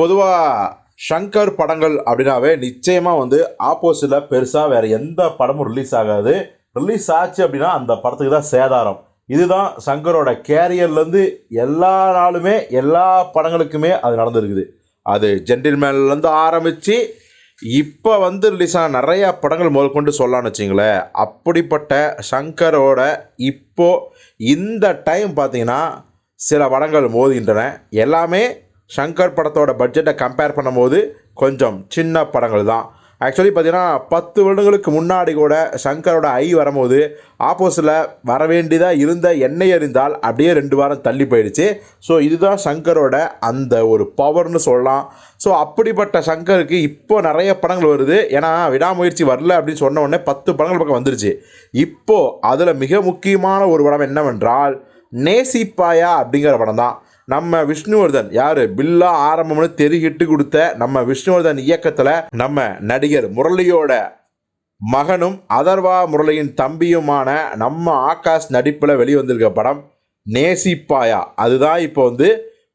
பொதுவாக ஷங்கர் படங்கள் அப்படின்னாவே நிச்சயமாக வந்து ஆப்போசிட்டில் பெருசாக வேறு எந்த படமும் ரிலீஸ் ஆகாது. ரிலீஸ் ஆச்சு அப்படின்னா அந்த படத்துக்கு தான் சேதாரம். இதுதான் சங்கரோட கேரியர்லேருந்து எல்லா நாளுமே எல்லா படங்களுக்குமே அது நடந்துருக்குது. அது ஜென்டில்மேன்லேருந்து ஆரம்பித்து இப்போ வந்து ரிலீஸ் ஆன நிறையா படங்கள் முதல் கொண்டு சொல்லலான்னு வச்சிங்களேன். அப்படிப்பட்ட சங்கரோட இப்போது இந்த டைம் பார்த்திங்கன்னா சில படங்கள் மோதுகின்றன. எல்லாமே ஷங்கர் படத்தோட பட்ஜெட்டை கம்பேர் பண்ணும்போது கொஞ்சம் சின்ன படங்கள் தான். ஆக்சுவலி பார்த்தீங்கன்னா 10 வருடங்களுக்கு முன்னாடி கூட ஷங்கரோட ஐ வரும்போது ஆப்போசிட்டில் வர வேண்டியதாக இருந்த எண்ணெய் எறிந்தால் அப்படியே 2 வாரம் தள்ளி போயிடுச்சு. ஸோ இதுதான் ஷங்கரோட அந்த ஒரு பவர்னு சொல்லலாம். ஸோ அப்படிப்பட்ட ஷங்கருக்கு இப்போ நிறைய படங்கள் வருது. ஏன்னா விடாமுயற்சி வரல அப்படின்னு சொன்ன உடனே 10 படங்கள் பக்கம் வந்துருச்சு. இப்போது அதில் மிக முக்கியமான ஒரு படம் என்னவென்றால் நேசிப்பாயா அப்படிங்கிற படம் தான். நம்ம விஷ்ணுவர்தன் யார் பில்லா ஆரம்பம்னு தெரிகிட்டு கொடுத்த நம்ம விஷ்ணுவர்தன் இயக்கத்தில் நம்ம நடிகர் முரளியோட மகனும் அதர்வா முரளியின் தம்பியுமான நம்ம ஆகாஷ் நடிப்பில் வெளிவந்திருக்க படம் நேசிப்பாயா. அதுதான் இப்போ வந்து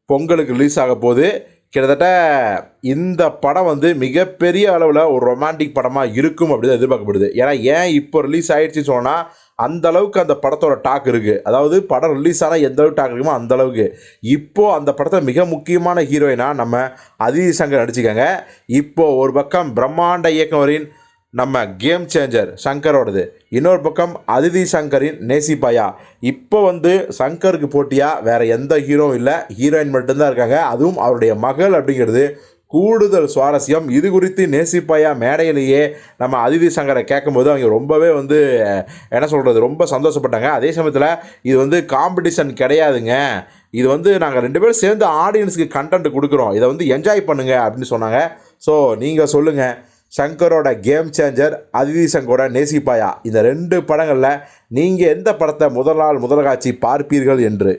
பொங்கலுக்கு ரிலீஸ் ஆக போகுது. கிட்டத்தட்ட இந்த படம் வந்து மிகப்பெரிய அளவில் ஒரு ரொமான்டிக் படமாக இருக்கும் அப்படின்னு எதிர்பார்க்கப்படுது. ஏன் இப்போ ரிலீஸ் ஆகிடுச்சின்னு சொன்னால் அந்த அளவுக்கு அந்த படத்தோட டாக் இருக்குது. அதாவது படம் ரிலீஸ் ஆனால் எந்த அளவுக்கு டாக் இருக்குமோ அந்த அளவுக்கு இப்போது அந்த படத்தில் மிக முக்கியமான ஹீரோயினாக நம்ம அதிதி சங்கர் நடிச்சிக்காங்க. இப்போது ஒரு பக்கம் பிரம்மாண்ட இயக்குனரின் நம்ம கேம் சேஞ்சர் சங்கரோடது, இன்னொரு பக்கம் அதிதி சங்கரின் நேசிப்பாயா. இப்போ வந்து சங்கருக்கு போட்டியாக வேறு எந்த ஹீரோவும் இல்லை, ஹீரோயின் மட்டும்தான் இருக்காங்க. அதுவும் அவருடைய மகள் அப்படிங்கிறது கூடுதல் சுவாரஸ்யம். இது குறித்து நேசிப்பாயா மேடையிலேயே நம்ம அதிதி சங்கரை கேட்கும்போது அவங்க ரொம்பவே வந்து என்ன சொல்கிறது ரொம்ப சந்தோஷப்பட்டாங்க. அதே சமயத்தில் இது வந்து காம்படிஷன் கிடையாதுங்க, இது வந்து நாங்கள் 2 பேரும் சேர்ந்து ஆடியன்ஸுக்கு கண்டென்ட் கொடுக்குறோம், இதை வந்து என்ஜாய் பண்ணுங்க அப்படின்னு சொன்னாங்க. ஸோ நீங்கள் சொல்லுங்கள், சங்கரோட கேம் சேஞ்சர் அதிதி சங்கரோட நேசிப்பாயா இந்த 2 படங்களில் நீங்கள் எந்த படத்தை முதல் காட்சி பார்ப்பீர்கள் என்று.